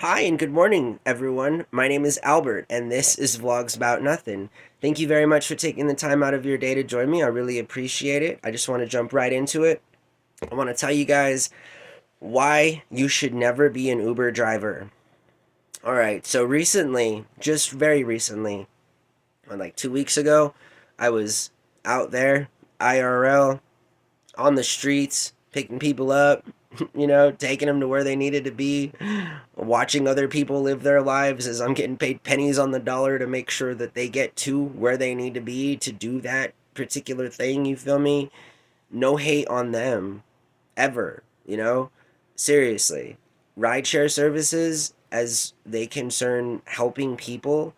Hi and good morning, everyone. My name is Albert, and this is Vlogs About Nothing. Thank you very much for taking the time out of your day to join me. I really appreciate it. I just want to jump right into it. I want to tell you guys why you should never be an Uber driver. All right, so recently, just very recently, like 2 weeks ago, I was out there, IRL, on the streets, picking people up, taking them to where they needed to be, watching other people live their lives as I'm getting paid pennies on the dollar to make sure that they get to where they need to be to do that particular thing, you feel me? No hate on them, ever, you know? Seriously. Rideshare services, as they concern helping people,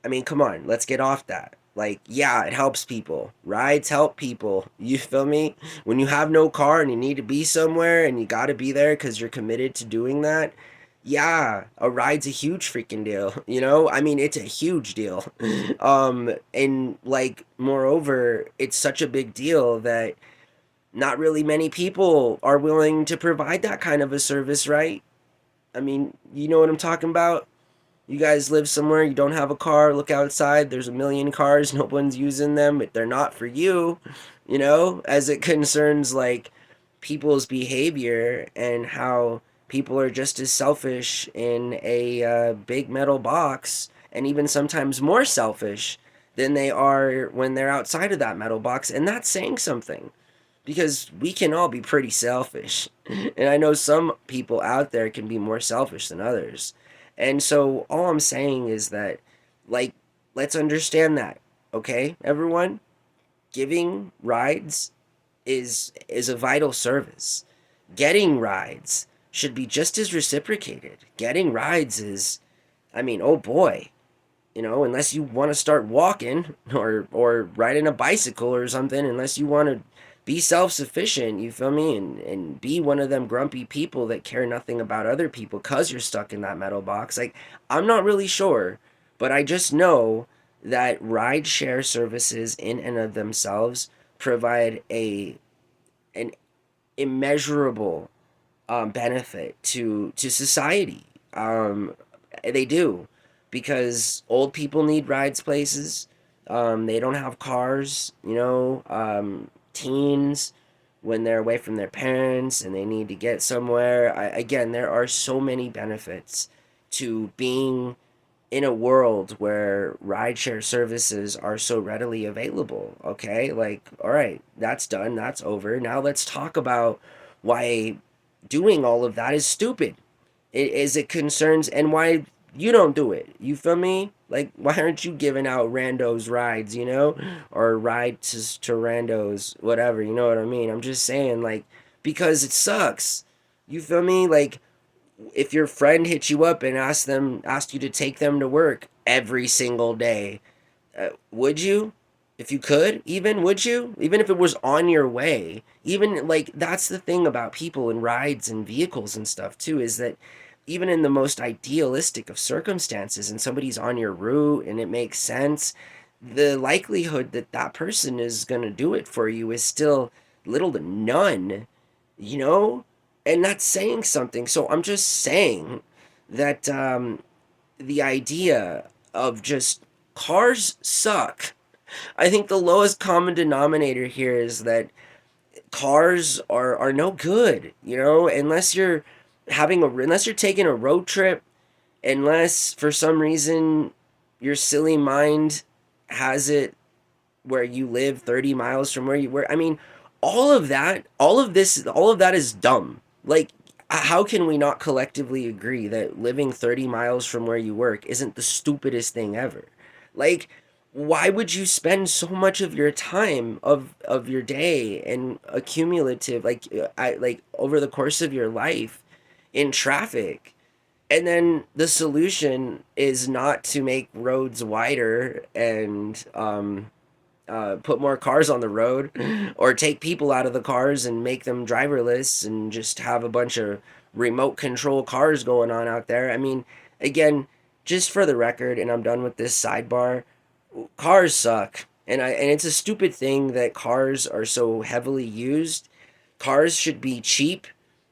I mean, come on, let's get off that. Like, yeah, it helps people. Rides help people. You feel me? When you have no car and you need to be somewhere and you got to be there because you're committed to doing that, yeah, a ride's a huge freaking deal. I mean, it's a huge deal. And like, moreover, it's such a big deal that not really many people are willing to provide that kind of a service, right? I mean, you know what I'm talking about? You guys live somewhere, you don't have a car, look outside, there's a million cars, no one's using them, but they're not for you, as it concerns like people's behavior and how people are just as selfish in a big metal box and even sometimes more selfish than they are when they're outside of that metal box. And that's saying something because we can all be pretty selfish. And I know some people out there can be more selfish than others. And so all I'm saying is that, like, let's understand that, okay, everyone? Giving rides is a vital service. Getting rides should be just as reciprocated. Getting rides is, I mean, oh boy, unless you want to start walking or riding a bicycle or something, unless you want to be self-sufficient, you feel me, and be one of them grumpy people that care nothing about other people because you're stuck in that metal box. Like, I'm not really sure, but I just know that ride share services in and of themselves provide a an immeasurable benefit to society. They do, because old people need rides places. They don't have cars. Teens, when they're away from their parents and they need to get somewhere. Again, there are so many benefits to being in a world where rideshare services are so readily available. Okay, like, all right, that's done, that's over. Now let's talk about why doing all of that is stupid. It concerns, and why you don't do it. You feel me? Like, why aren't you giving out randos rides, or ride to randos, whatever, you know what I mean? I'm just saying, like, because it sucks. You feel me? Like, if your friend hits you up and asked you to take them to work every single day, would you? If you could, even, would you? Even if it was on your way. Even, like, that's the thing about people and rides and vehicles and stuff too, is that even in the most idealistic of circumstances and somebody's on your route and it makes sense, the likelihood that that person is going to do it for you is still little to none, you know? And that's saying something. So I'm just saying that the idea of just cars suck. I think the lowest common denominator here is that cars are no good, unless you're unless you're taking a road trip, unless for some reason your silly mind has it where you live 30 miles from where you were. I mean, all of that is dumb. Like, how can we not collectively agree that living 30 miles from where you work isn't the stupidest thing ever? Like, why would you spend so much of your time of your day and accumulative, like over the course of your life, in traffic? And then the solution is not to make roads wider and put more cars on the road, or take people out of the cars and make them driverless and just have a bunch of remote control cars going on out there. I mean, again, just for the record, and I'm done with this sidebar, cars suck. And it's a stupid thing that cars are so heavily used. Cars should be cheap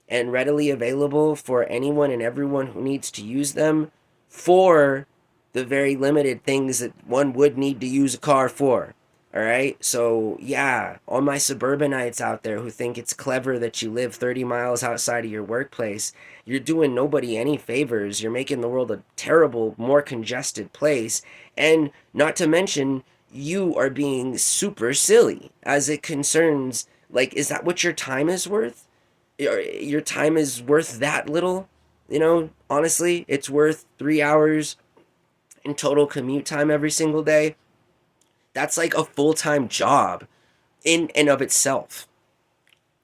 and readily available for anyone and everyone who needs to use them for the very limited things that one would need to use a car for. All right. So, yeah, all my suburbanites out there who think it's clever that you live 30 miles outside of your workplace, you're doing nobody any favors. You're making the world a terrible, more congested place. And not to mention, you are being super silly as it concerns, like, is that what your time is worth? Your time is worth that little? Honestly, it's worth 3 hours in total commute time every single day. That's like a full time job in and of itself.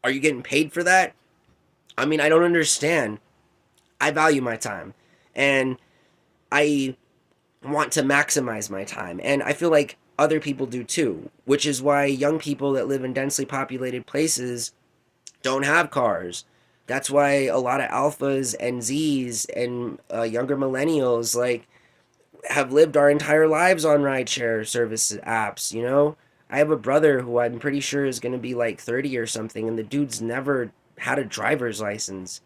Are you getting paid for that? I mean, I don't understand. I value my time and I want to maximize my time. And I feel like other people do too, which is why young people that live in densely populated places don't have cars. That's why a lot of alphas and Zs and younger millennials like have lived our entire lives on rideshare service apps, I have a brother who I'm pretty sure is going to be like 30 or something, and the dude's never had a driver's license.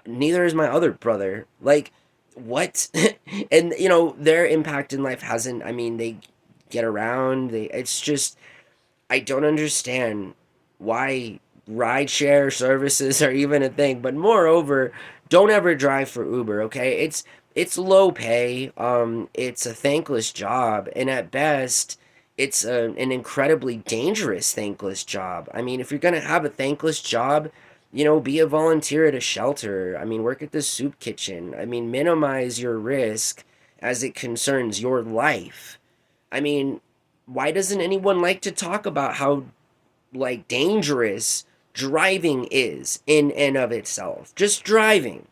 Neither is my other brother. Like, what? And, their impact in life hasn't, I mean, they get around. It's just, I don't understand why rideshare services are even a thing. But moreover, don't ever drive for Uber, okay? It's low pay. It's a thankless job, and at best, it's an incredibly dangerous thankless job. I mean, if you're gonna have a thankless job, be a volunteer at a shelter. I mean, work at the soup kitchen. I mean, minimize your risk as it concerns your life. I mean, why doesn't anyone like to talk about how like dangerous driving is in and of itself? Just driving.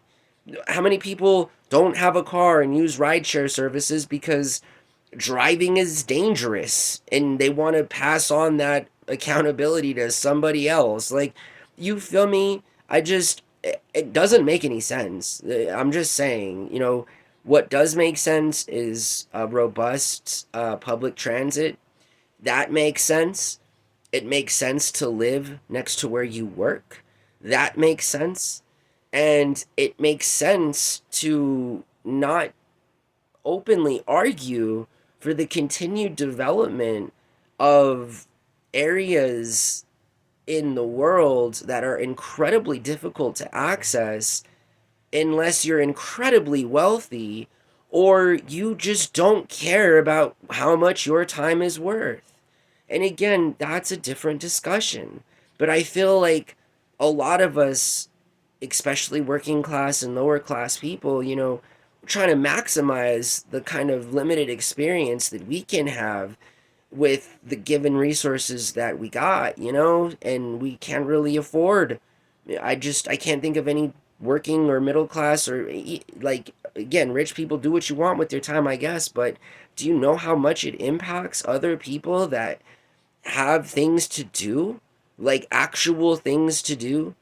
How many people don't have a car and use rideshare services because driving is dangerous and they want to pass on that accountability to somebody else? Like, you feel me? It doesn't make any sense. I'm just saying, what does make sense is a robust public transit. That makes sense. It makes sense to live next to where you work. That makes sense. And it makes sense to not openly argue for the continued development of areas in the world that are incredibly difficult to access unless you're incredibly wealthy or you just don't care about how much your time is worth. And again, that's a different discussion. But I feel like a lot of us, especially working class and lower class people, trying to maximize the kind of limited experience that we can have with the given resources that we got, and we can't really afford. I can't think of any working or middle class or like, again, rich people do what you want with their time, I guess, but do you know how much it impacts other people that have things to do, like actual things to do,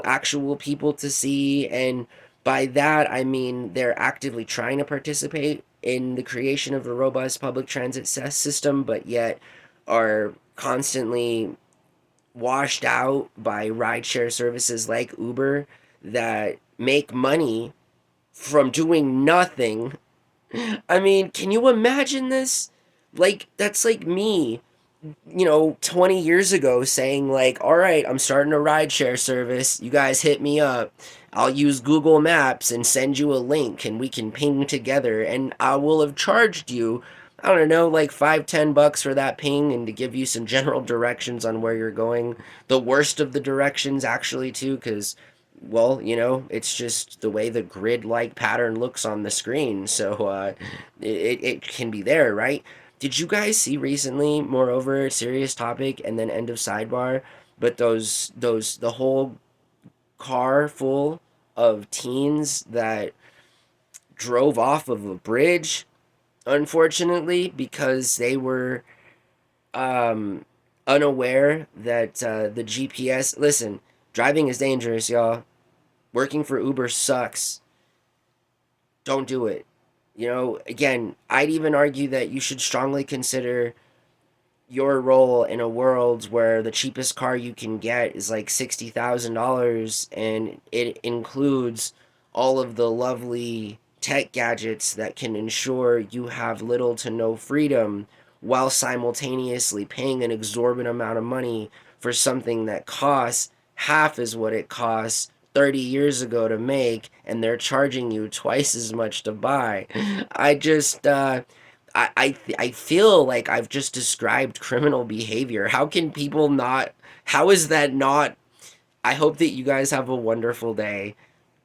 actual people to see. And by that, I mean they're actively trying to participate in the creation of a robust public transit system, but yet are constantly washed out by rideshare services like Uber that make money from doing nothing. I mean, can you imagine this? Like, that's like me 20 years ago saying like, all right, I'm starting a rideshare service. You guys hit me up. I'll use Google Maps and send you a link and we can ping together. And I will have charged you, I don't know, like $5-10 for that ping and to give you some general directions on where you're going. The worst of the directions actually too, because well, it's just the way the grid-like pattern looks on the screen. So it can be there, right? Did you guys see recently, moreover, serious topic and then end of sidebar, but the whole car full of teens that drove off of a bridge, unfortunately, because they were um, unaware that the GPS. Listen, driving is dangerous, y'all. Working for Uber sucks. Don't do it. Again, I'd even argue that you should strongly consider your role in a world where the cheapest car you can get is like $60,000 and it includes all of the lovely tech gadgets that can ensure you have little to no freedom while simultaneously paying an exorbitant amount of money for something that costs half as what it costs 30 years ago to make, and they're charging you twice as much to buy. I just I feel like I've just described criminal behavior. How can people not? How is that not? I hope that you guys have a wonderful day.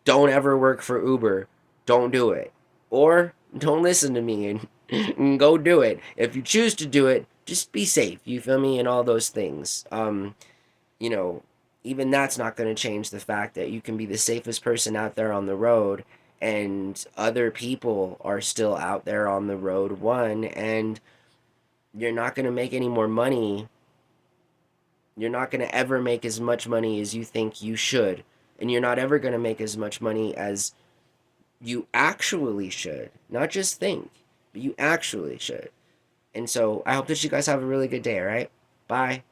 Don't ever work for Uber. Don't do it. Or don't listen to me and go do it. If you choose to do it, just be safe. You feel me? And all those things. You know, even that's not going to change the fact that you can be the safest person out there on the road and other people are still out there on the road, one, and you're not going to make any more money. You're not going to ever make as much money as you think you should. And you're not ever going to make as much money as you actually should. Not just think, but you actually should. And so I hope that you guys have a really good day, all right? Bye.